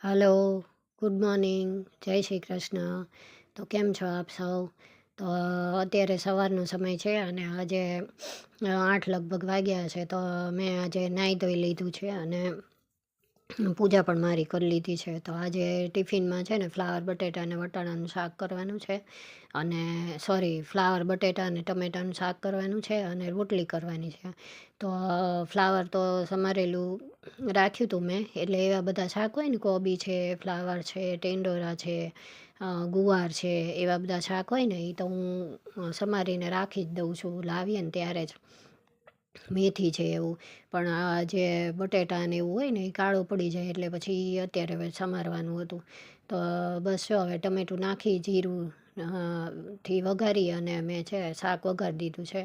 Hello, good morning, જય શ્રી કૃષ્ણ. તો કેમ છો આપ સૌ? તો અત્યારે સવારનો સમય છે અને આજે 8 લગભગ વાગ્યા છે. તો મેં આજે નાહી ધોઈ લીધું છે અને પૂજા પણ મારી કરી લીધી છે. તો આજે ટિફિનમાં છે ને ફ્લાવર બટેટા અને વટાણાનું શાક કરવાનું છે અને ફ્લાવર બટેટા અને ટમેટાનું શાક કરવાનું છે અને રોટલી કરવાની છે. તો ફ્લાવર તો સમારેલું રાખ્યું હતું મેં, એટલે એવા બધા શાક હોય ને, કોબી છે, ફ્લાવર છે, ટેંડોરા છે, ગુવાર છે, એવા બધા શાક હોય ને, એ તો હું સમારીને રાખી જ દઉં છું. લાવીએ ને ત્યારે જ મેથી છે એવું. પણ આ જે બટેટા ને એવું હોય ને, એ કાળું પડી જાય એટલે પછી અત્યારે હવે સમારવાનું હતું. તો બસ જો હવે ટમેટું નાખી જીરું થી વઘારી અને મેં છે શાક વઘારી દીધું છે.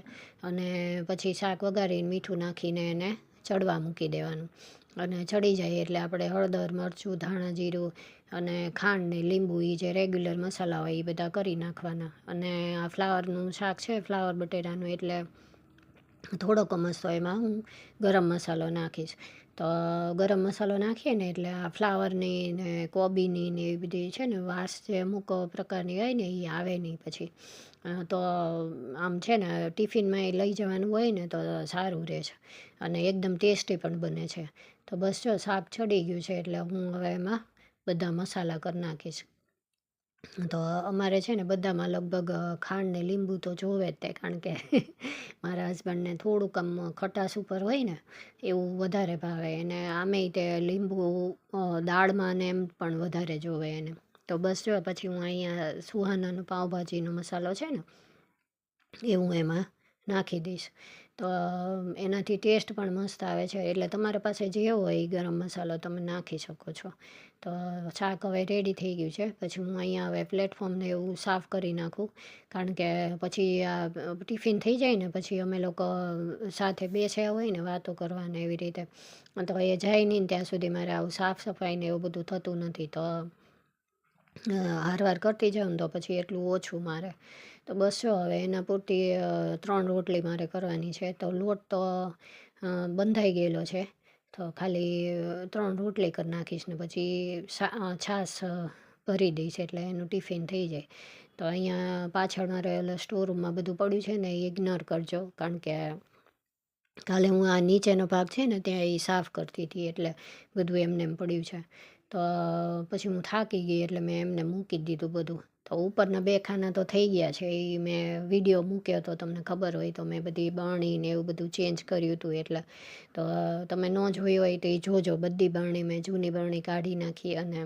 અને પછી શાક વઘારીને મીઠું નાખીને એને ચડવા મૂકી દેવાનું. અને ચડી જાય એટલે આપણે હળદર, મરચું, ધાણા જીરું અને ખાંડ ને લીંબુ, એ જે રેગ્યુલર મસાલા હોય એ બધા કરી નાખવાના. અને આ ફ્લાવરનું શાક છે, ફ્લાવર બટેટાનું, એટલે થોડોક મસ્તો એમાં હું ગરમ મસાલો નાખીશ. તો ગરમ મસાલો નાખીએ ને એટલે આ ફ્લાવરની ને કોબીની ને એવી બધી છે ને વાસ જે અમુક પ્રકારની હોય ને એ આવે નહીં પછી. તો આમ છે ને ટિફિનમાં એ લઈ જવાનું હોય ને તો સારું રહે છે અને એકદમ ટેસ્ટી પણ બને છે. તો બસ જો શાક ચડી ગયું છે એટલે હું હવે એમાં બધા મસાલા કરી નાખીશ. તો અમારે છે ને બધામાં લગભગ ખાંડ ને લીંબુ તો જોવે જ તે, કારણ કે મારા હસબન્ડને થોડુંક આમ ખટાશ ઉપર હોય ને એવું વધારે ભાવે એને. આમેય તે લીંબુ દાળમાં ને એમ પણ વધારે જોવે એને. તો બસ જો પછી હું અહીંયા સુહાનાનો પાઉંભાજીનો મસાલો છે ને એ હું એમાં નાખી દઈશ. તો એનાથી ટેસ્ટ પણ મસ્ત આવે છે. એટલે તમારી પાસે જે હોય એ ગરમ મસાલો તમે નાખી શકો છો. તો શાક હવે રેડી થઈ ગયું છે. પછી હું અહીંયા હવે પ્લેટફોર્મને એવું સાફ કરી નાખું, કારણ કે પછી આ ટિફિન થઈ જાય ને પછી અમે લોકો સાથે બેસ્યા હોય ને વાતો કરવાને એવી રીતે, તો એ જાય નહીં ને ત્યાં સુધી મારે આવું સાફ સફાઈ ને એવું બધું થતું નથી. તો હારવાર કરતી જાઉં ને તો પછી એટલું ઓછું મારે. તો બસ જો હવે એના પૂરતી 3 રોટલી મારે કરવાની છે. તો લોટ તો બંધાઈ ગયેલો છે. તો ખાલી 3 રોટલી કરી નાખીશ ને પછી છાશ ભરી દઈશ એટલે એનું ટિફિન થઈ જાય. તો અહીંયા પાછળ મારે ઓલા સ્ટોર રૂમમાં બધું પડ્યું છે ને, એ ઇગ્નોર કરજો, કારણ કે કાલે હું આ નીચેનો ભાગ છે ને ત્યાં એ સાફ કરતી હતી એટલે બધું એમને એમ પડ્યું છે. તો પછી હું થાકી ગઈ એટલે મેં એમને મૂકી જ દીધું બધું. તો ઉપરના 2 ખાના તો થઈ ગયા છે. એ મેં વિડીયો મૂક્યો તો તમને ખબર હોય તો મેં બધી બરણી ને એવું બધું ચેન્જ કર્યું હતું એટલે. તો તમે ન જોયું હોય તો એ જોજો. બધી બરણી મેં જૂની બરણી કાઢી નાખી અને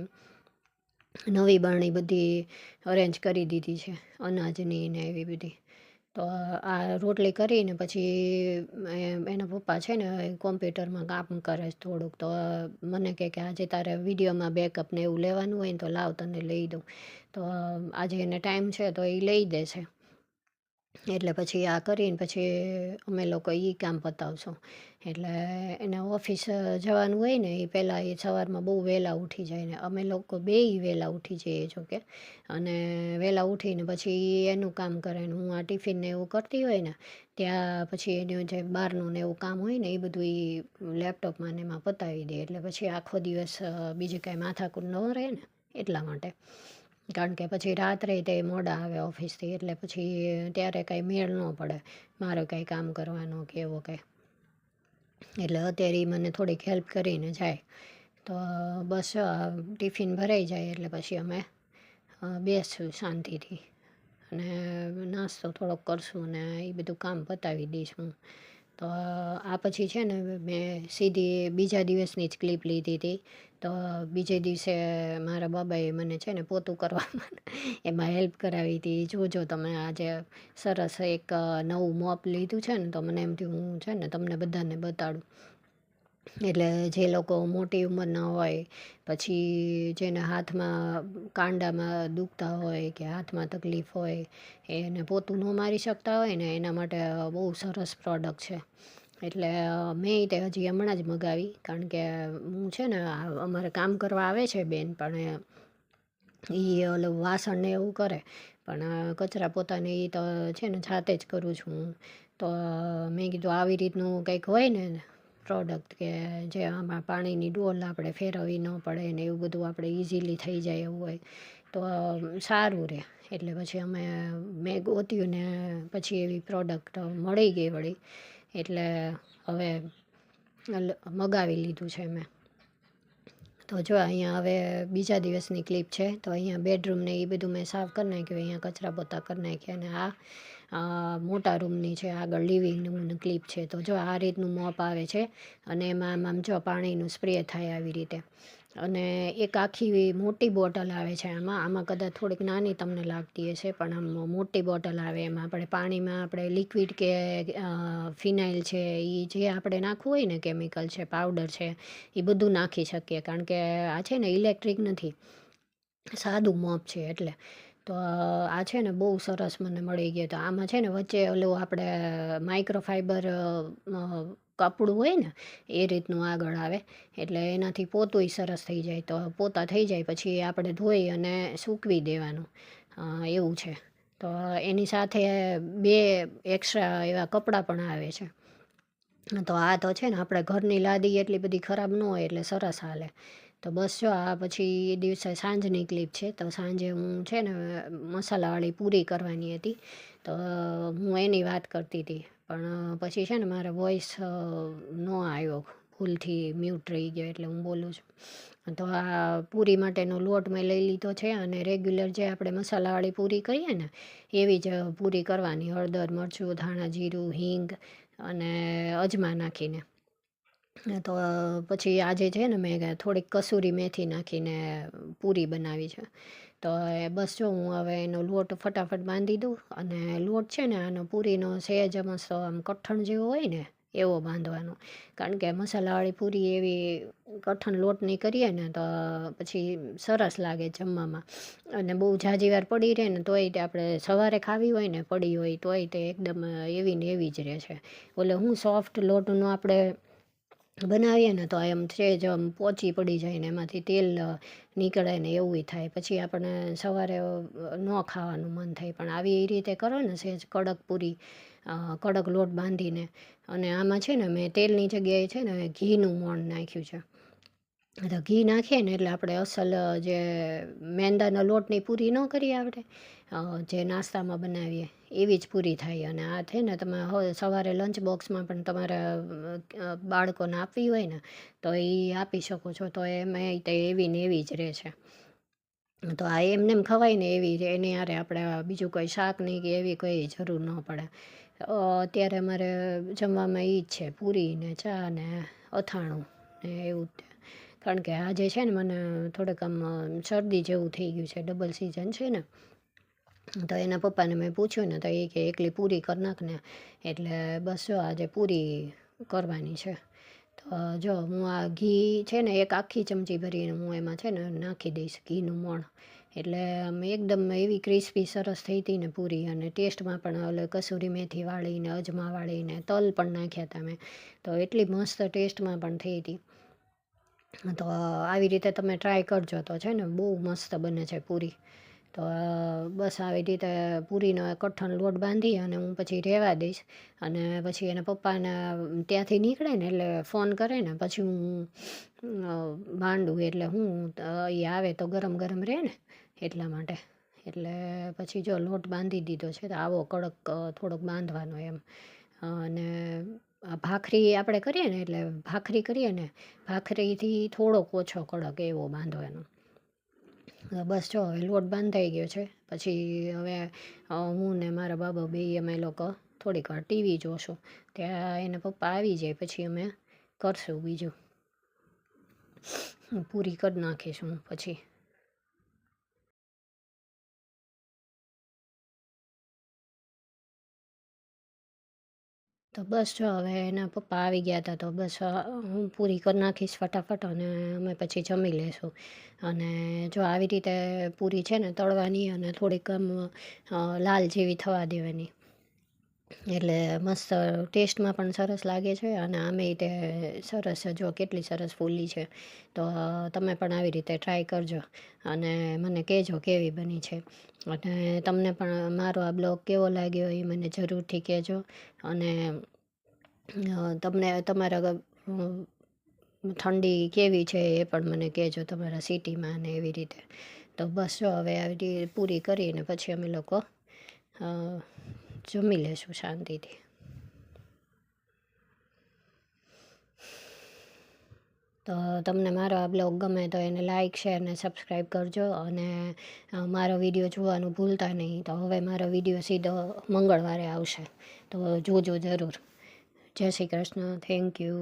નવી બરણી બધી અરેન્જ કરી દીધી છે, અનાજની ને એવી બધી. તો આ રોટલી કરીને પછી એના પપ્પા છે ને કોમ્પ્યુટરમાં કામ કરે છે થોડુંક. તો મને કહે કે આજે તારે વિડીયોમાં બેકઅપ ને એવું લેવાનું હોય ને તો લાવ તને લઈ દઉં. તો આજે એને ટાઈમ છે તો એ લઈ દેશે. એટલે પછી આ કરીને પછી અમે લોકો કામ પતાવશું. એટલે એને ઓફિસ જવાનું હોય ને એ પહેલાં એ સવારમાં બહુ વહેલા ઉઠી જાય ને અમે લોકો બેય વહેલા ઉઠી જઈએ જો કે. અને વહેલા ઉઠીને પછી એનું કામ કરે ને હું આ ટિફિનને એવું કરતી હોય ને ત્યાં પછી એનું જે બહારનું ને એવું કામ હોય ને એ બધું એ લેપટોપમાં ને એમાં પતાવી દે. એટલે પછી આખો દિવસ બીજી કાંઈ માથાકૂટ ન રહે ને એટલા માટે. કારણ કે પછી રાત્રે તે મોડા આવે ઓફિસથી એટલે પછી ત્યારે કાંઈ મેળ ન પડે મારે કાંઈ કામ કરવાનો કે એવો કાંઈ. એટલે અત્યારે એ મને થોડીક હેલ્પ કરીને જાય. તો બસ ટિફિન ભરાઈ જાય એટલે પછી અમે બેસશું શાંતિથી અને નાસ્તો થોડોક કરશું ને એ બધું કામ પતાવી દઈશું. તો આ પછી છે ને મેં સીધી બીજા દિવસની જ ક્લિપ લીધી હતી. તો બીજે દિવસે મારા બાબાએ મને છે ને પોતું કરવામાં એમાં હેલ્પ કરાવી હતી. જોજો તમે આજે સરસ એક નવું મોપ લીધું છે ને તો મને એમ થયું હું છે ને તમને બધાને બતાડું. એટલે જે લોકો મોટી ઉંમરના હોય, પછી જેને હાથમાં કાંડામાં દુખતા હોય કે હાથમાં તકલીફ હોય, એને પોતું ન મારી શકતા હોય ને એના માટે બહુ સરસ પ્રોડક્ટ છે. એટલે મેં તે હજી હમણાં જ મગાવી, કારણ કે હું છે ને અમારે કામ કરવા આવે છે બેન, પણ એ ઓલું વાસણને એવું કરે પણ કચરા પોતાને એ તો છે ને જાતે જ કરું છું હું. તો મેં કીધું આવી રીતનું કંઈક હોય ને પ્રોડક્ટ કે જે આમાં પાણીની ડોલ આપણે ફેરવવી ન પડે ને એવું બધું આપણે ઇઝીલી થઈ જાય એવું હોય તો સારું રહે. એટલે પછી મેં ગોત્યું ને પછી એવી પ્રોડક્ટ મળી ગઈ વળી, એટલે હવે મગાવી લીધું છે મેં. તો જો અહીંયા હવે બીજા દિવસની ક્લિપ છે. તો અહીંયા બેડરૂમને એ બધું મેં સાફ કરી નાખ્યું, અહીંયા કચરા પોતા કરી નાખ્યા, અને આ મોટા રૂમની છે આગળ લિવિંગ રૂમની ક્લિપ છે. તો જો આ રીતનું મોપ આવે છે અને એમાં આમ જો પાણીનું સ્પ્રે થાય આવી રીતે. અને એક આખી મોટી બોટલ આવે છે આમાં કદાચ થોડીક નાની તમને લાગતી હશે, પણ આમ મોટી બોટલ આવે. એમાં આપણે પાણીમાં આપણે લિક્વિડ કે ફિનાઇલ છે એ જે આપણે નાખવું હોય ને, કેમિકલ છે, પાવડર છે, એ બધું નાખી શકીએ. કારણ કે આ છે ને ઇલેક્ટ્રિક નથી, સાદું મોપ છે એટલે. તો આ છે ને બહુ સરસ મને મળી ગયો. તો આમાં છે ને વચ્ચે ઓલું આપણે માઇક્રોફાઈબર કપડું હોય ને એ રીતનું આગળ આવે, એટલે એનાથી પોતુંય સરસ થઈ જાય. તો પોતા થઈ જાય પછી આપણે ધોઈ અને સૂકવી દેવાનું, એવું છે. તો એની સાથે 2 એક્સ્ટ્રા એવા કપડાં પણ આવે છે. તો આ તો છે ને આપણે ઘરની લાદી એટલી બધી ખરાબ ન હોય એટલે સરસ હાલે. તો બસ જો આ પછી એ દિવસે સાંજની ક્લિપ છે. તો સાંજે હું છે ને મસાલાવાળી પૂરી કરવાની હતી, તો હું એની વાત કરતી હતી. પણ પછી છે ને મારો વોઇસ ન આવ્યો, ભૂલથી મ્યુટ રહી ગયો, એટલે હું બોલું છું. તો આ પૂરી માટેનો લોટ મેં લઈ લીધો છે, અને રેગ્યુલર જે આપણે મસાલાવાળી પૂરી કરીએ ને એવી જ પૂરી કરવાની. હળદર, મરચું, ધાણા, જીરું, હિંગ અને અજમા નાખીને. તો પછી આજે છે ને મેં થોડીક કસૂરી મેથી નાખીને પૂરી બનાવી છે. તો બસ જો હું હવે એનો લોટ ફટાફટ બાંધી દઉં. અને લોટ છે ને આનો પૂરીનો સહેજ મસ્ત આમ કઠણ જેવો હોય ને એવો બાંધવાનો. કારણ કે મસાલાવાળી પૂરી એવી કઠણ લોટની કરીએ ને તો પછી સરસ લાગે જમવામાં. અને બહુ ઝાઝી વાર પડી રહે ને તોય તે આપણે સવારે ખાવી હોય ને પડી હોય તોય તે એકદમ એવી ને એવી જ રહે છે. ઓલે હું સોફ્ટ લોટનો આપણે બનાવીએ ને તો એમ છે જ પોચી પડી જાય ને એમાંથી તેલ નીકળે ને એવું થાય. પછી આપણને સવારે ન ખાવાનું મન થાય. પણ આવી એ રીતે કરો ને સહેજ કડક પૂરી, કડક લોટ બાંધીને. અને આમાં છે ને મેં તેલની જગ્યાએ છે ને ઘીનું મોણ નાખ્યું છે. તો ઘી નાખીએ ને એટલે આપણે અસલ જે મેંદાના લોટની પૂરી ન કરીએ આપણે, જે નાસ્તામાં બનાવીએ એવી જ પૂરી થાય. અને આ છે ને તમે સવારે લંચ બોક્સમાં પણ તમારા બાળકોને આપવી હોય ને તો એ આપી શકો છો. તો એમાં તે એવી ને એવી જ રહે છે. તો આ એમને એમ ખવાય ને એવી એની હારે આપણે બીજું કોઈ શાક નહીં કે એવી કોઈ જરૂર ન પડે. અત્યારે અમારે જમવામાં એ જ છે, પૂરી ને ચા ને અથાણું ને એવું જ. કારણ કે આજે છે ને મને થોડુંક આમ શરદી જેવું થઈ ગયું છે, ડબલ સિઝન છે ને. તો એના પપ્પાને મેં પૂછ્યું ને તો એ કે એકલી પૂરી કરી નાખ ને. એટલે બસ જો આજે પૂરી કરવાની છે. તો જો હું આ ઘી છે ને એક આખી ચમચી ભરીને હું એમાં છે ને નાખી દઈશ ઘીનું મોણ. એટલે આમ એકદમ એવી ક્રિસ્પી સરસ થઈ હતી ને પૂરી. અને ટેસ્ટમાં પણ ઓલે કસૂરી મેથી વાળીને, અજમા વાળીને, તલ પણ નાખ્યા હતા મેં. તો એટલી મસ્ત ટેસ્ટમાં પણ થઈ હતી. તો આવી રીતે તમે ટ્રાય કરજો તો છે ને બહુ મસ્ત બને છે પૂરી. તો બસ આવી રીતે પૂરીનો કઠણ લોટ બાંધી અને હું પછી રહેવા દઈશ. અને પછી એના પપ્પાને ત્યાંથી નીકળે ને એટલે ફોન કરે ને પછી હું માંડું. એટલે હું એ આવે તો ગરમ ગરમ રહે ને એટલા માટે. એટલે પછી જો લોટ બાંધી દીધો છે. તો આવો કડક થોડોક બાંધવાનો એમ. અને ભાખરી આપણે કરીએ ને એટલે ભાખરી કરીએ ને ભાખરીથી થોડોક ઓછો કડક એવો બાંધવાનો. બસ જો હવે લોટ બાંધાઈ ગયો છે. પછી હવે હું ને મારા બાબા બેય અમે લોકો થોડીક વાર ટીવી જોશું. ત્યાં એના પપ્પા આવી જાય પછી અમે કરશું બીજું, પૂરી કરી નાખીશું પછી. તો બસ જો હવે એના પપ્પા આવી ગયા હતા તો બસ હું પૂરી કરી નાખીશ ફટાફટ અને અમે પછી જમી લઈશું. અને જો આવી રીતે પૂરી છે ને તળવાની અને થોડીક આમ લાલ જેવી થવા દેવાની. એટલે મસ્ત ટેસ્ટમાં પણ સરસ લાગે છે. અને આમેય તે સરસ જો કેટલી સરસ ફૂલી છે. તો તમે પણ આવી રીતે ટ્રાય કરજો અને મને કહેજો કેવી બની છે. અને તમને પણ મારો આ બ્લોગ કેવો લાગ્યો એ મને જરૂરથી કહેજો. અને તમને તમારા ઠંડી કેવી છે એ પણ મને કહેજો તમારા સિટીમાં ને એવી રીતે. તો બસ જો હવે આવી રીતે પૂરી કરીને પછી અમે લોકો જમી લેશું શાંતિથી. તો તમને મારો આ બ્લોગ ગમે તો એને લાઇક શેર ને સબસ્ક્રાઈબ કરજો, અને મારો વિડીયો જોવાનું ભૂલતા નહીં. તો હવે મારો વિડીયો સીધો મંગળવારે આવશે, તો જોજો જરૂર. જય શ્રી કૃષ્ણ. Thank you.